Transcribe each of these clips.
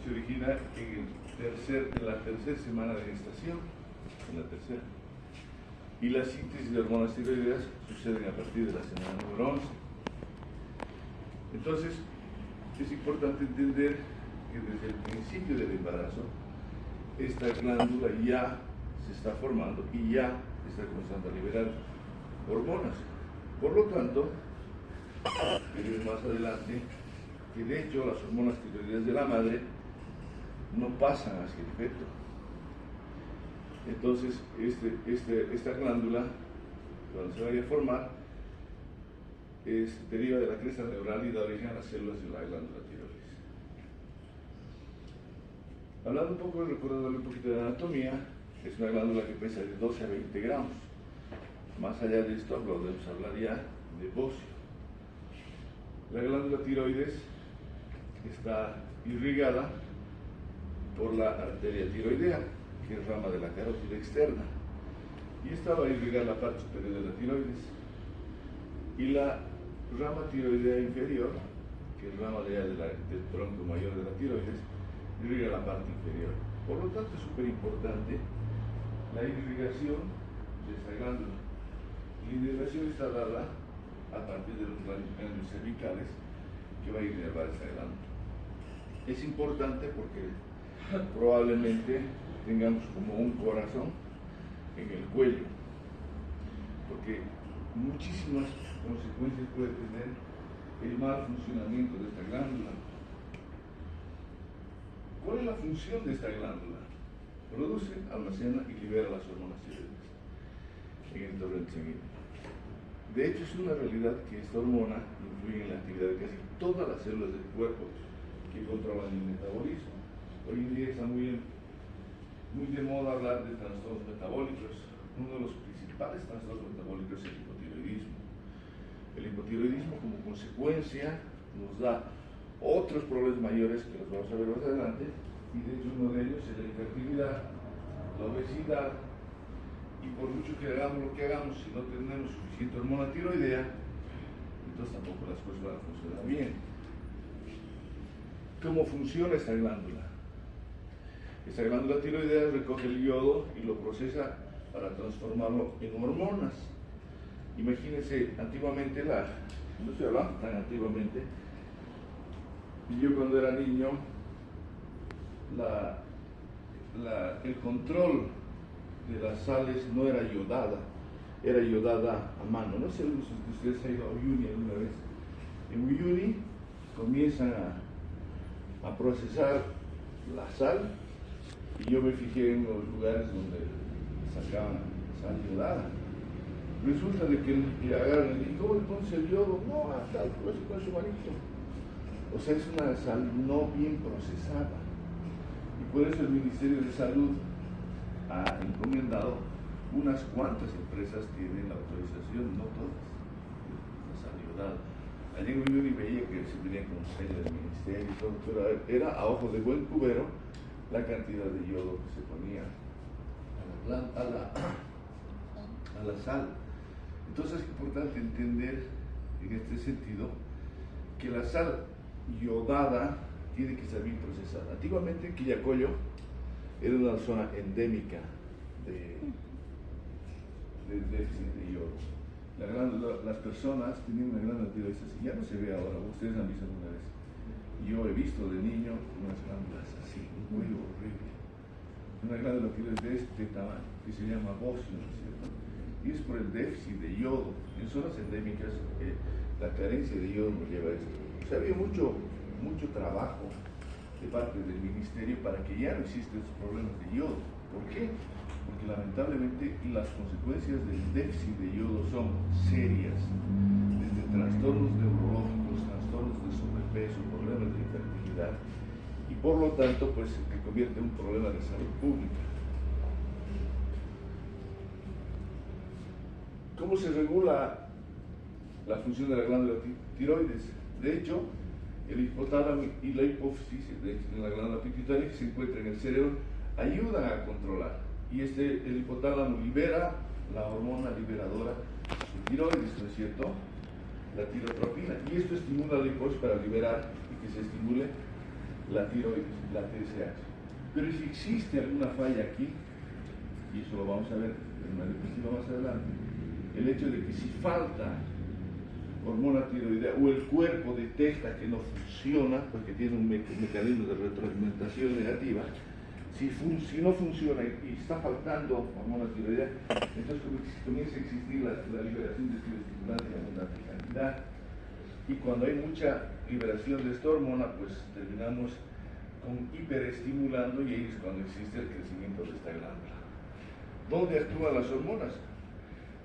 se origina en la tercera semana de gestación, en la tercera. Y la síntesis de hormonas tiroideas suceden a partir de la semana número 11. Entonces, es importante entender que desde el principio del embarazo, esta glándula ya se está formando y ya está comenzando a liberar hormonas. Por lo tanto, veremos más adelante que de hecho las hormonas tiroideas de la madre no pasan hacia el feto. Entonces, esta glándula, cuando se vaya a formar, deriva de la cresta neural y da origen a las células de la glándula tiroides. Hablando un poco, recordándole un poquito de anatomía, es una glándula que pesa de 12 a 20 gramos. Más allá de esto, podemos hablar ya de bocio. La glándula tiroides está irrigada por la arteria tiroidea, que es rama de la carótida externa, y esta va a irrigar la parte superior de la tiroides. Y la rama tiroidea inferior, que es rama del tronco mayor de la tiroides, irriga la parte inferior. Por lo tanto, es súper importante la irrigación de esta glándula. La irrigación está dada a partir de los ganglios cervicales que va a irrigar esta glándula. Es importante porque probablemente tengamos como un corazón en el cuello, porque muchísimas consecuencias puede tener el mal funcionamiento de esta glándula. ¿Cuál es la función de esta glándula? Produce, almacena y libera las hormonas tiroides en el torrente sanguíneo. De hecho, es una realidad que esta hormona influye en la actividad de casi todas las células del cuerpo que controlan el metabolismo. Hoy en día está muy de moda hablar de trastornos metabólicos. Uno de los principales trastornos metabólicos es el hipotiroidismo. El hipotiroidismo, como consecuencia, nos da otros problemas mayores que los vamos a ver más adelante, y de hecho uno de ellos es la infertilidad, la obesidad, y por mucho que hagamos lo que hagamos, si no tenemos suficiente hormona tiroidea, entonces tampoco las cosas van a funcionar bien. ¿Cómo funciona esta glándula? Esta glándula tiroidea recoge el yodo y lo procesa para transformarlo en hormonas. Imagínense, antiguamente, no estoy hablando tan antiguamente, yo cuando era niño, el control de las sales no era yodada, era yodada a mano. No sé si ustedes han ido a Uyuni alguna vez. En Uyuni comienzan a procesar la sal, y yo me fijé en los lugares donde sacaban sal yodada. Resulta de que agarran y ¿cómo le pones el yodo? No, tal, pues con su manito. O sea, es una sal no bien procesada. Y por eso el Ministerio de Salud ha encomendado unas cuantas empresas tienen la autorización, no todas, la sal yodada. Allí en Uyuni veía que se venía con sello del ministerio y todo, pero era a ojo de buen cubero la cantidad de yodo que se ponía a la sal. Entonces es importante entender en este sentido que la sal yodada tiene que ser bien procesada. Antiguamente Quillacollo era una zona endémica de déficit de yodo. Las personas tenían una gran cantidad de esas, y ya no se ve ahora. Ustedes han visto alguna vez. Yo he visto de niño unas glándulas así, un cuello horrible. Una glándula que es de este tamaño, que se llama bocio, ¿no es cierto? Y es por el déficit de yodo. En zonas endémicas, la carencia de yodo nos lleva a esto. O sea, había mucho trabajo de parte del ministerio para que ya no existan estos problemas de yodo. ¿Por qué? Porque lamentablemente las consecuencias del déficit de yodo son serias, desde trastornos neurológicos, trastornos de sobrepeso, problemas de infertilidad, y por lo tanto pues se convierte en un problema de salud pública. ¿Cómo se regula la función de la glándula tiroides? De hecho, el hipotálamo y la hipófisis de la glándula pituitaria que se encuentra en el cerebro ayudan a controlar, y el hipotálamo libera la hormona liberadora de tiroides, ¿no es cierto?, la tirotropina, y esto estimula la hipófisis para liberar y que se estimule la tiroides, la TSH. Pero si existe alguna falla aquí, y eso lo vamos a ver en una diapositiva más adelante, el hecho de que si falta hormona tiroidea o el cuerpo detecta que no funciona, porque tiene un mecanismo de retroalimentación negativa, si no funciona y está faltando hormona tiroidea, entonces comienza a existir la liberación de estimulantes en abundante cantidad. Y cuando hay mucha liberación de esta hormona, pues terminamos con hiperestimulando, y ahí es cuando existe el crecimiento de esta glándula. ¿Dónde actúan las hormonas?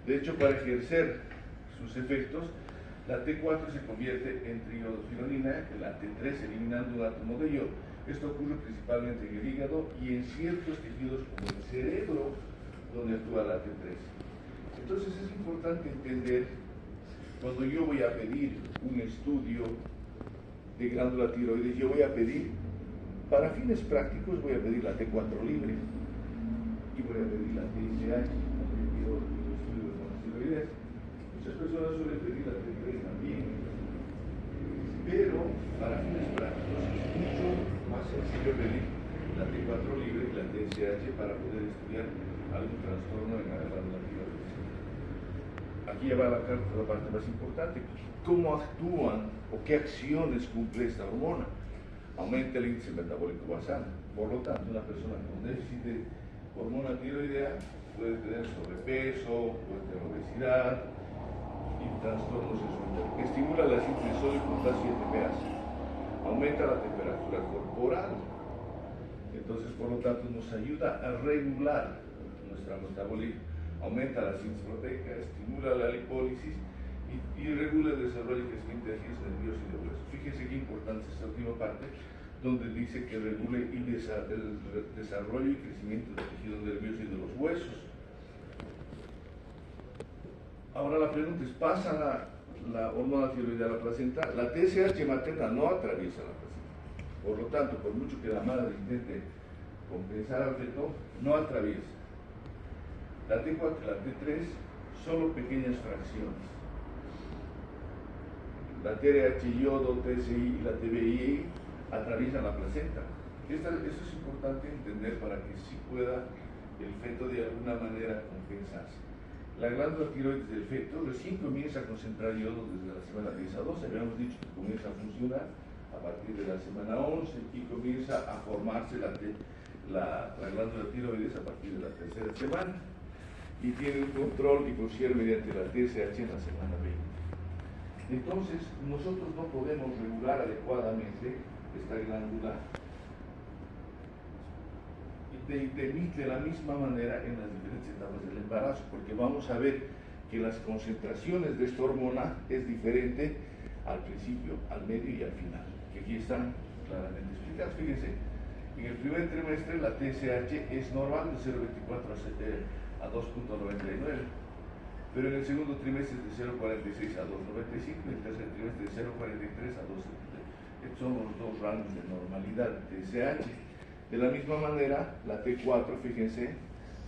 De hecho, para ejercer sus efectos, la T4 se convierte en triiodofirolina, la T3 eliminando un átomo de yodo. Esto ocurre principalmente en el hígado y en ciertos tejidos como el cerebro, donde actúa la T3. Entonces es importante entender, cuando yo voy a pedir un estudio de glándula tiroides, yo voy a pedir, para fines prácticos, voy a pedir la T4 libre y voy a pedir la TSH, cuando yo pido el estudio de hormonas tiroides. Muchas personas suelen pedir la T3 también, pero para fines prácticos es mucho más sencillo pedir la T4 libre y la TSH para poder estudiar algún trastorno en la glándula tiroides. Aquí ya va la parte más importante: ¿cómo actúan o qué acciones cumple esta hormona? Aumenta el índice metabólico basal. Por lo tanto, una persona con déficit de hormona tiroidea puede tener sobrepeso, puede tener obesidad y trastornos en su entorno. Estimula la síntesis de sodio, potasio y ATPase. Aumenta la temperatura corporal. Entonces, por lo tanto, nos ayuda a regular nuestra metabolismo. Aumenta la síntesis proteica, estimula la lipólisis y regula el desarrollo y crecimiento de tejidos nerviosos y de huesos. Fíjense qué importante es esta última parte, donde dice que regule el desarrollo y crecimiento de tejidos nerviosos y de los huesos. Ahora la pregunta es: ¿pasa la hormona tiroidea a la placenta? La TSH materna no atraviesa la placenta. Por lo tanto, por mucho que la madre intente compensar al feto, no atraviesa. La T4 y la T3 solo pequeñas fracciones. La TRH yodo, TSI y la TBI atraviesan la placenta. Eso es importante entender para que sí pueda el feto de alguna manera compensarse. La glándula tiroides del feto recién comienza a concentrar yodo desde la semana 10 a 12. Habíamos dicho que comienza a funcionar a partir de la semana 11 y comienza a formarse la glándula tiroides a partir de la tercera semana. Y tiene un control y funciona mediante la TSH en la semana 20. Entonces, nosotros no podemos regular adecuadamente esta glándula y de la misma manera en las diferentes etapas del embarazo, porque vamos a ver que las concentraciones de esta hormona es diferente al principio, al medio y al final, que aquí están claramente explicadas. Fíjense, en el primer trimestre la TSH es normal de 0,24 a 2,99, pero en el segundo trimestre es de 0,46 a 2,95 y en el tercer trimestre de 0,43 a 2,73. Estos son los dos rangos de normalidad de TSH. De la misma manera, la T4, fíjense,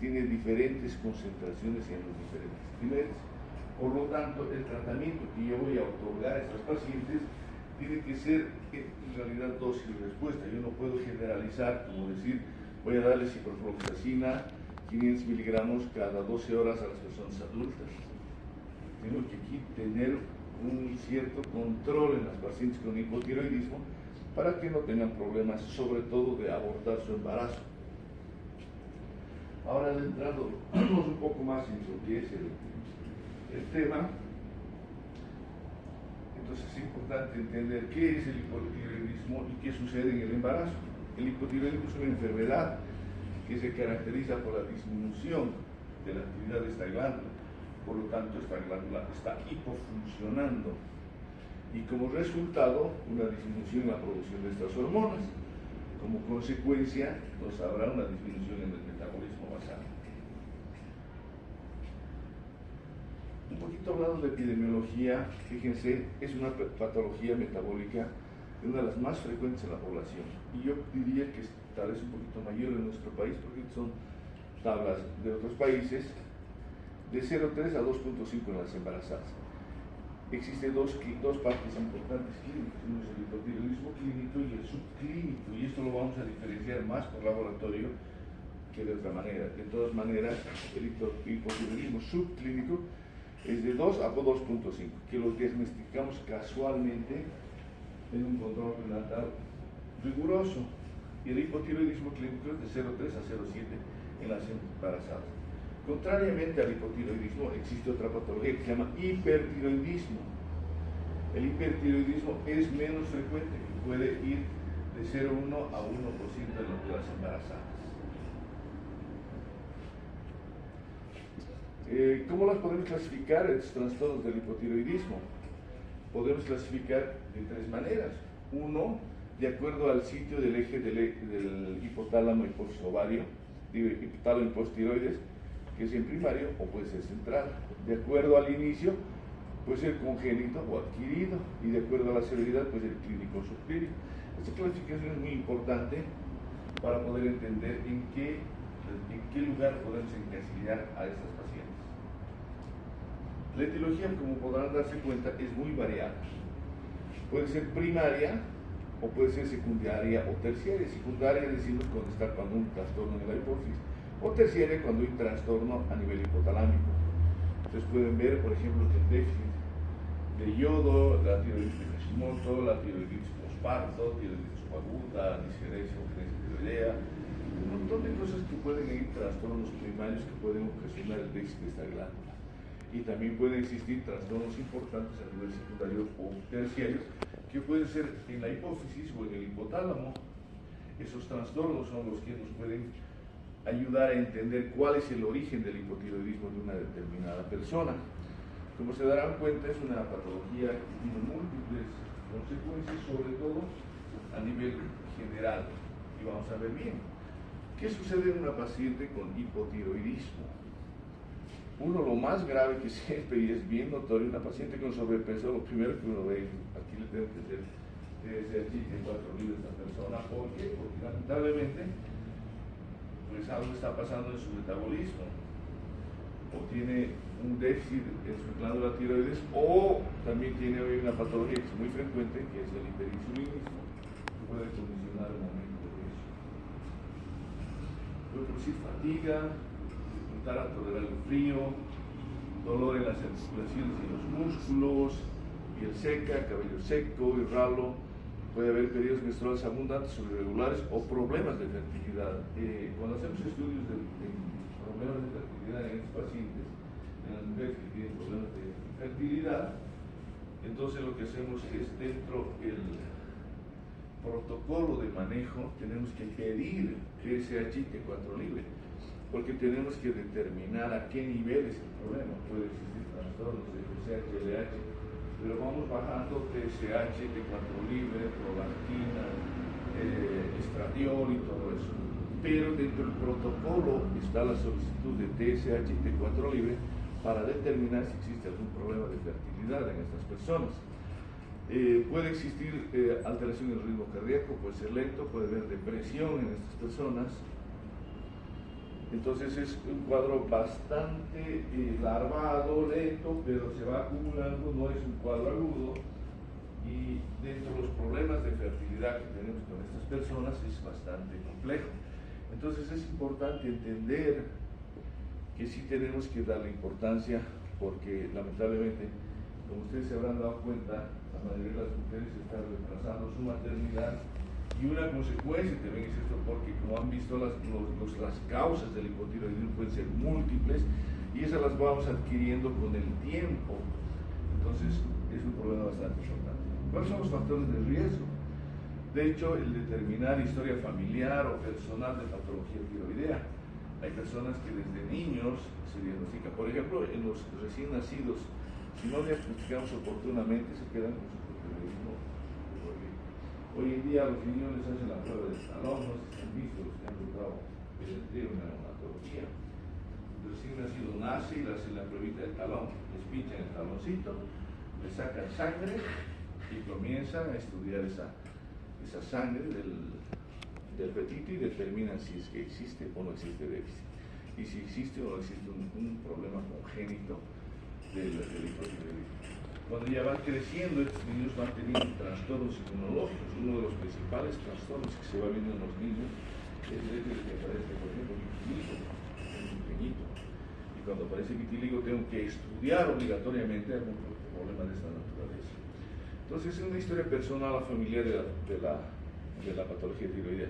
tiene diferentes concentraciones en los diferentes trimestres. Por lo tanto, el tratamiento que yo voy a otorgar a estos pacientes tiene que ser en realidad dosis y respuesta. Yo no puedo generalizar, como decir, voy a darle ciprofloxacina 500 miligramos cada 12 horas a las personas adultas. Tengo que aquí tener un cierto control en las pacientes con hipotiroidismo para que no tengan problemas, sobre todo de abortar su embarazo. Ahora, adentrándonos un poco más en lo que es el tema, entonces es importante entender qué es el hipotiroidismo y qué sucede en el embarazo. El hipotiroidismo es una enfermedad que se caracteriza por la disminución de la actividad de esta glándula. Por lo tanto, esta glándula está hipofuncionando y como resultado una disminución en la producción de estas hormonas. Como consecuencia, nos habrá una disminución en el metabolismo basal. Un poquito hablando de epidemiología, fíjense, es una patología metabólica, una de las más frecuentes en la población, y yo diría que es tal vez un poquito mayor en nuestro país, porque son tablas de otros países, de 0,3 a 2,5 en las embarazadas. existen dos partes importantes clínicas. Uno es el hipotiroidismo clínico y el subclínico, y esto lo vamos a diferenciar más por laboratorio que de otra manera. De todas maneras, el hipotiroidismo subclínico es de 2 a 2.5, que lo diagnosticamos casualmente en un control prenatal riguroso, y el hipotiroidismo clínico es de 0.3 a 0.7 en las embarazadas. Contrariamente al hipotiroidismo, existe otra patología que se llama hipertiroidismo. El hipertiroidismo es menos frecuente, que puede ir de 0.1 a 1% de las embarazadas. ¿Cómo las podemos clasificar, estos trastornos del hipotiroidismo? Podemos clasificar de tres maneras. Uno, de acuerdo al sitio del eje del hipotálamo hipófisis ovario, hipotálamo hipotiroides, que es en primario o puede ser central. De acuerdo al inicio, puede ser congénito o adquirido, y de acuerdo a la severidad, puede ser clínico o subclínico. Esta clasificación es muy importante para poder entender en qué lugar podemos encasillar a estas pacientes. La etiología, como podrán darse cuenta, es muy variada. Puede ser primaria o puede ser secundaria o terciaria. Secundaria decimos cuando está un trastorno en la hipófisis, o terciaria cuando hay un trastorno a nivel hipotalámico. Entonces pueden ver, por ejemplo, que el déficit de yodo, la tiroiditis de Hashimoto, la tiroiditis posparto, tiroiditis subaguda, disgenesia o genesia tiroidea, un montón de cosas que pueden ir trastornos primarios que pueden ocasionar el déficit de esta glándula. Y también pueden existir trastornos importantes a nivel secundario o terciario que pueden ser en la hipófisis o en el hipotálamo. Esos trastornos son los que nos pueden ayudar a entender cuál es el origen del hipotiroidismo de una determinada persona. Como se darán cuenta, es una patología que tiene múltiples consecuencias, sobre todo a nivel general. Y vamos a ver bien, ¿qué sucede en una paciente con hipotiroidismo? Uno, lo más grave que siempre, y es bien notorio, una paciente con sobrepeso, lo primero que uno ve, aquí le tengo que hacer de 4 libras a esta persona. ¿Por qué? Porque lamentablemente, pues algo está pasando en su metabolismo, o tiene un déficit en su glándula tiroides, o también tiene hoy una patología que es muy frecuente, que es el hiperinsulinismo, que puede condicionar el momento de eso. Puede producir fatiga, a tolerar el frío, dolor en las articulaciones y los músculos, piel seca, cabello seco y ralo. Puede haber periodos menstruales abundantes o irregulares o problemas de fertilidad. Cuando hacemos estudios de problemas de fertilidad en estos pacientes, en las mujeres que tienen problemas de fertilidad, entonces lo que hacemos es, dentro del protocolo de manejo, tenemos que pedir TSH de 4 libre, porque tenemos que determinar a qué nivel es el problema. Puede existir trastornos de TSH, LH, pero vamos bajando TSH, T4 libre, prolactina, estradiol y todo eso. Pero dentro del protocolo está la solicitud de TSH y T4 libre para determinar si existe algún problema de fertilidad en estas personas. Puede existir alteración del ritmo cardíaco, puede ser lento, puede haber depresión en estas personas. Entonces es un cuadro bastante larvado, lento, pero se va acumulando, no es un cuadro agudo, y dentro de los problemas de fertilidad que tenemos con estas personas es bastante complejo. Entonces es importante entender que sí tenemos que darle importancia, porque lamentablemente, como ustedes se habrán dado cuenta, la mayoría de las mujeres están retrasando su maternidad. Y una consecuencia también es esto, porque como han visto, las causas del hipotiroidismo pueden ser múltiples, y esas las vamos adquiriendo con el tiempo. Entonces es un problema bastante importante. ¿Cuáles son los factores de riesgo? De hecho, el determinar historia familiar o personal de patología tiroidea. Hay personas que desde niños se diagnostican, por ejemplo, en los recién nacidos, si no diagnosticamos oportunamente, se quedan con su hipotiroidismo. Hoy en día los niños les hacen la prueba del talón, no sé si han visto los que han logrado pedir una neonatología. El recién nacido nace y le hacen la pruebita del talón, les pinchan el taloncito, le sacan sangre y comienzan a estudiar esa sangre del fetito y determinan si es que existe o no existe déficit, y si existe o no existe un problema congénito del hipotiroidismo. cuando ya van creciendo, estos niños van teniendo trastornos inmunológicos. Uno de los principales trastornos que se va viendo en los niños es el hecho de que aparece, por ejemplo, vitiligo, es pequeñito. Y cuando aparece vitiligo tengo que estudiar obligatoriamente algún problema de esta naturaleza. Entonces es una historia personal familiar de la patología tiroidea.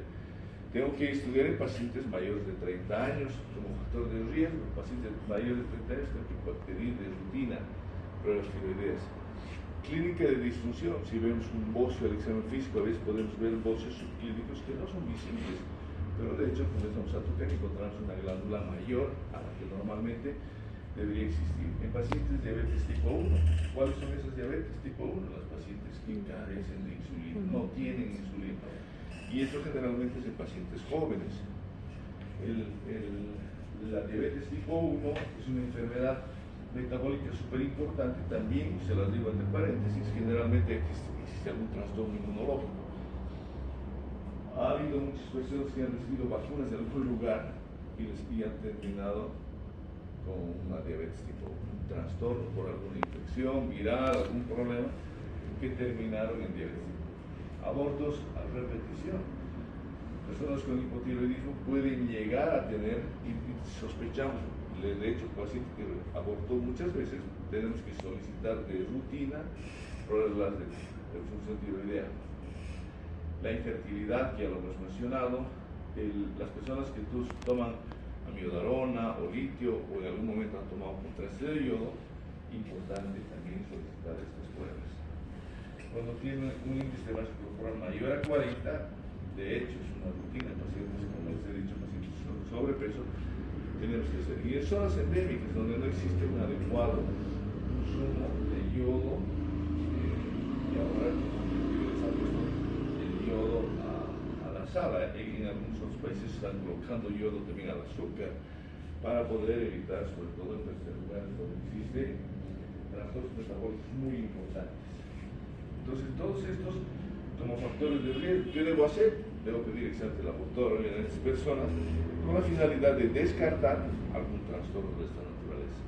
Tengo que estudiar en pacientes mayores de 30 años como factor de riesgo. En pacientes mayores de 30 años tengo que pedir de rutina pruebas tiroideas. Clínica de disfunción, si vemos un bocio al examen físico, a veces podemos ver bocios subclínicos que no son visibles, pero de hecho comenzamos a tocar y encontramos una glándula mayor a la que normalmente debería existir. En pacientes de diabetes tipo 1, ¿cuáles son esas diabetes tipo 1? Las pacientes que carecen de insulina, no tienen insulina. Y esto generalmente es en pacientes jóvenes. La diabetes tipo 1 es una enfermedad metabólica súper importante también, se las digo entre paréntesis, generalmente existe algún trastorno inmunológico. Ha habido muchas personas que han recibido vacunas de algún lugar y han terminado con una diabetes tipo 1, un trastorno por alguna infección viral, algún problema, que terminaron en diabetes. Abortos a repetición. Personas con hipotiroidismo pueden llegar a tener, y sospechamos, de hecho, el paciente que abortó muchas veces, tenemos que solicitar de rutina pruebas de función tiroidea. La infertilidad, que ya lo hemos mencionado, las personas que toman amiodarona o litio o en algún momento han tomado contraste de yodo, importante también solicitar estas pruebas. Cuando tienen un índice de masa corporal mayor a 40, de hecho es una rutina en pacientes, como les he dicho, pacientes con sobrepeso, tenemos que hacer. Y en zonas endémicas donde no existe un adecuado consumo de yodo, y ahora les ha puesto el yodo a la sala. En algunos otros países están colocando yodo también al azúcar para poder evitar, sobre todo en tercer lugar, donde existen trastornos metabólicos muy importantes. Entonces, todos estos como factores de riesgo, ¿qué debo hacer? Debo pedir exámenes de laboratorio en estas personas con la finalidad de descartar algún trastorno de esta naturaleza.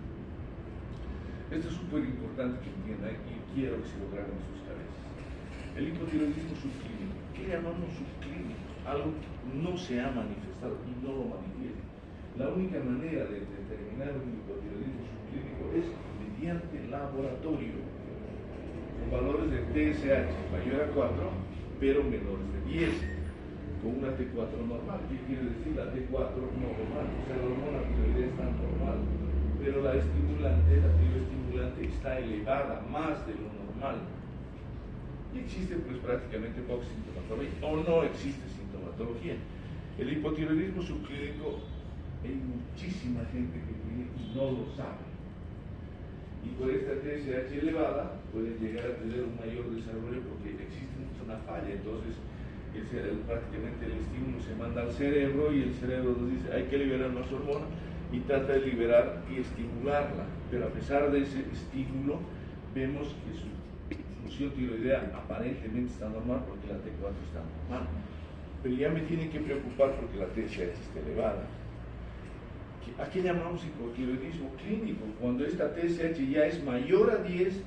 Esto es súper importante que entiendan y quiero que se lo graben en sus cabezas. El hipotiroidismo subclínico. ¿Qué llamamos subclínico? Algo que no se ha manifestado y no lo manifiesta. La única manera de determinar un hipotiroidismo subclínico es mediante laboratorio, con valores de TSH mayor a 4, pero menores de 10. Con una T4 normal. ¿Qué quiere decir la T4 normal? O sea, la hormona tiroidea está normal, pero la tiroestimulante está elevada, más de lo normal. Y existe pues prácticamente poca sintomatología, o no existe sintomatología. El hipotiroidismo subclínico, hay muchísima gente que tiene y no lo sabe. Y por esta TSH elevada pueden llegar a tener un mayor desarrollo porque existe una falla. Entonces, prácticamente el estímulo se manda al cerebro y el cerebro nos dice hay que liberar más hormona y trata de liberar y estimularla, pero a pesar de ese estímulo vemos que su función tiroidea aparentemente está normal porque la T4 está normal, pero ya me tiene que preocupar porque la TSH está elevada. ¿A qué llamamos hipotiroidismo clínico? Cuando esta TSH ya es mayor a 10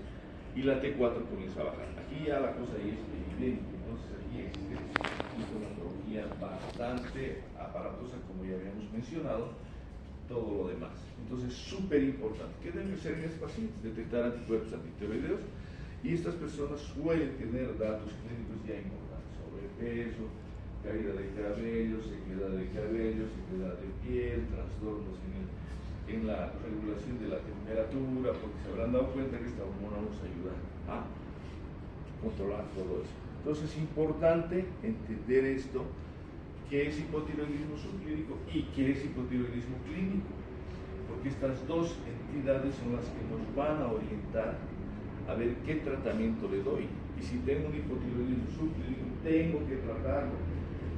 y la T4 comienza a bajar. Aquí ya la cosa ya es evidente. Entonces aquí existe una sintomatología bastante aparatosa, como ya habíamos mencionado, todo lo demás. Entonces, súper importante. ¿Qué deben hacer en estos pacientes? Detectar anticuerpos antitiroideos, y estas personas suelen tener datos clínicos ya importantes: sobrepeso, caída de cabello, sequedad de cabello, sequedad de piel, trastornos en la regulación de la temperatura, porque se habrán dado cuenta que esta hormona nos ayuda a controlar todo eso. Entonces es importante entender esto, qué es hipotiroidismo subclínico y qué es hipotiroidismo clínico, porque estas dos entidades son las que nos van a orientar a ver qué tratamiento le doy. Y si tengo un hipotiroidismo subclínico, tengo que tratarlo.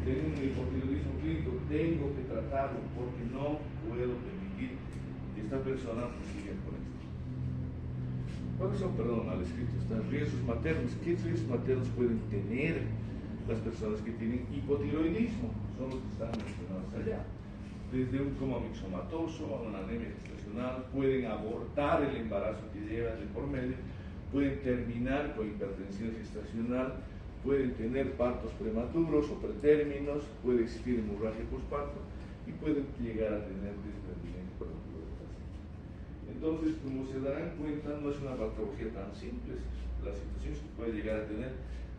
Tengo un hipotiroidismo clínico, tengo que tratarlo, porque no puedo permitir que esta persona siga con esto. ¿Cuáles son, mal escrito, están riesgos maternos? ¿Qué riesgos maternos pueden tener las personas que tienen hipotiroidismo? Son los que están mencionados allá. Desde un coma mixomatoso a una anemia gestacional, pueden abortar el embarazo que llevan de por medio, pueden terminar con hipertensión gestacional, pueden tener partos prematuros o pretérminos, puede existir hemorragia postparto y pueden llegar a tener desprendimiento prematuro del paciente. Entonces, como se darán cuenta, no es una patología tan simple. La situación es que puede llegar a tener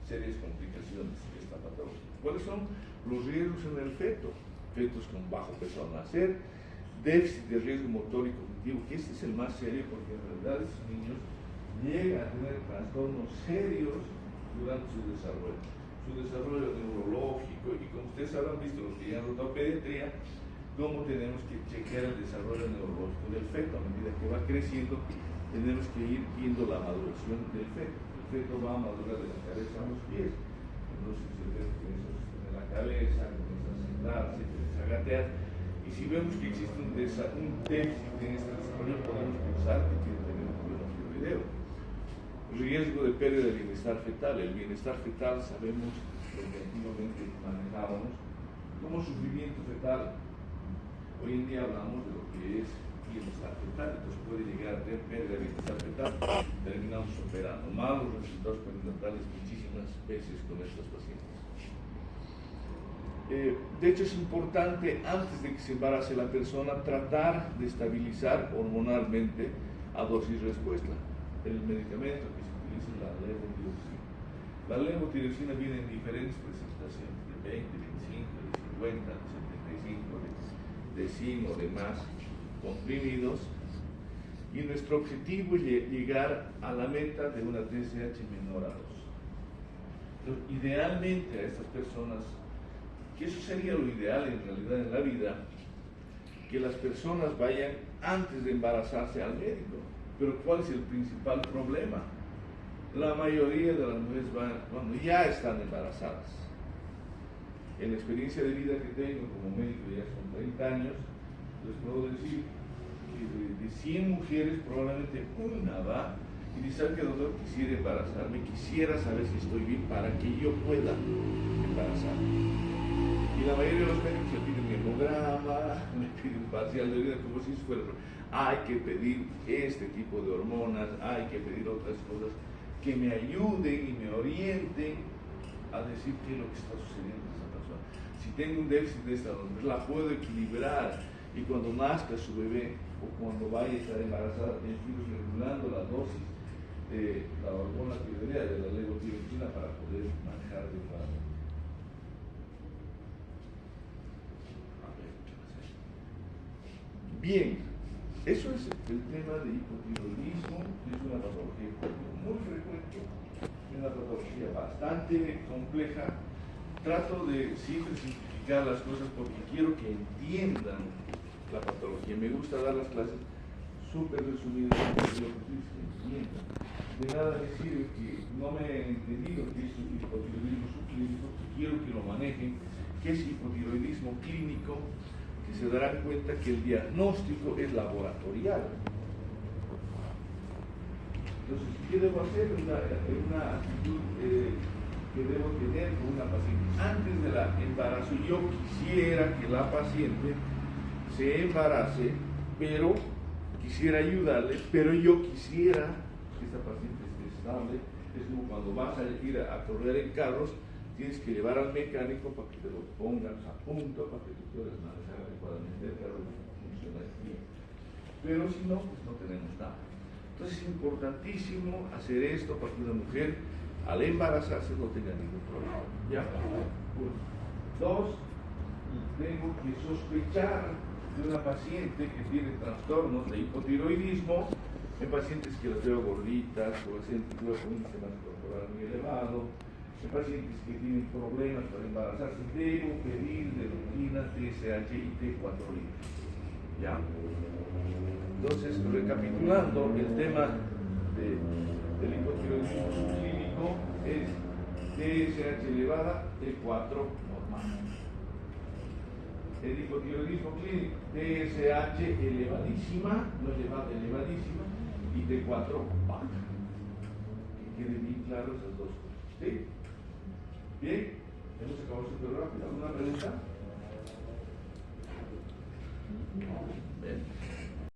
serias complicaciones de esta patología. ¿Cuáles son los riesgos en el feto? Fetos con bajo peso al nacer, déficit de riesgo motor y cognitivo, que este es el más serio porque en realidad estos niños llegan a tener trastornos serios durante su desarrollo neurológico, y como ustedes habrán visto los que ya han rotado pediatría, cómo tenemos que chequear el desarrollo neurológico del feto. A medida que va creciendo, tenemos que ir viendo la maduración del feto. El feto va a madurar de la cabeza a los pies, entonces el feto comienza a sostener la cabeza, comienza a sentarse, comienza a gatear, y si vemos que existe un déficit en este desarrollo, podemos pensar que tiene que tener un problema tiroideo. Riesgo de pérdida del bienestar fetal. El bienestar fetal sabemos lo que antiguamente manejábamos como sufrimiento fetal. Hoy en día hablamos de lo que es bienestar fetal, entonces puede llegar a tener pérdida de bienestar fetal. Terminamos operando malos resultados perinatales muchísimas veces con estos pacientes. De hecho, es importante, antes de que se embarace la persona, tratar de estabilizar hormonalmente a dosis respuesta el medicamento que se utiliza es la levotiroxina. La levotiroxina viene en diferentes presentaciones, de 20, 25, de 50, de 75, de 100 o de más comprimidos, y nuestro objetivo es llegar a la meta de una TSH menor a 2. Entonces, idealmente a estas personas, que eso sería lo ideal en realidad en la vida, que las personas vayan antes de embarazarse al médico. Pero ¿cuál es el principal problema? La mayoría de las mujeres van cuando ya están embarazadas. En la experiencia de vida que tengo como médico, ya son 30 años, les puedo decir que de 100 mujeres probablemente una va y dice: ¿sabe qué, doctor? Quisiera embarazarme, quisiera saber si estoy bien para que yo pueda embarazarme. Y la mayoría de los médicos le piden un hemograma, le piden un parcial de orina, como si eso fuera. Hay que pedir este tipo de hormonas, hay que pedir otras cosas que me ayuden y me orienten a decir qué es lo que está sucediendo en esa persona. Si tengo un déficit de esta hormona, la puedo equilibrar, y cuando nazca su bebé o cuando vaya a estar embarazada, ir regulando la dosis de la hormona tiroidea, de la levotiroxina, para poder manejar adecuadamente. Bien, eso es el tema de hipotiroidismo, que es una patología muy frecuente, una patología bastante compleja. Trato de siempre simplificar las cosas porque quiero que entiendan la patología. Me gusta dar las clases súper resumidas, lo que entiendan. De nada me sirve que no me hayan entendido que es hipotiroidismo subclínico, que quiero que lo manejen, que es hipotiroidismo clínico, que se darán cuenta que el diagnóstico es laboratorial. Entonces, ¿qué debo hacer? Una actitud que debo tener con una paciente. Antes del embarazo, yo quisiera que la paciente se embarace, pero quisiera ayudarle, pero yo quisiera que esta paciente esté estable. Es como cuando vas a ir a correr en carros, tienes que llevar al mecánico para que te lo pongas a punto, para que tú puedas manejar adecuadamente el carro y funcione bien. Pero si no, pues no tenemos nada. Entonces es importantísimo hacer esto para que una mujer al embarazarse no tenga ningún problema. ¿Ya? Uno. Dos, tengo que sospechar de una paciente que tiene trastornos de hipotiroidismo, en pacientes que las veo gorditas, o pacientes que veo con un sistema corporal muy elevado, en pacientes que tienen problemas para embarazarse. Debo pedir de rutina TSH y T4 libres. ¿Ya? Entonces, recapitulando, el tema del hipotiroidismo subclínico es TSH elevada, T4 normal. El hipotiroidismo clínico, TSH elevadísima, no elevada, elevadísima, y T4 baja. Que quede bien claro esas dos cosas. ¿Sí? Bien, hemos acabado súper rápido. ¿Alguna pregunta? Bien.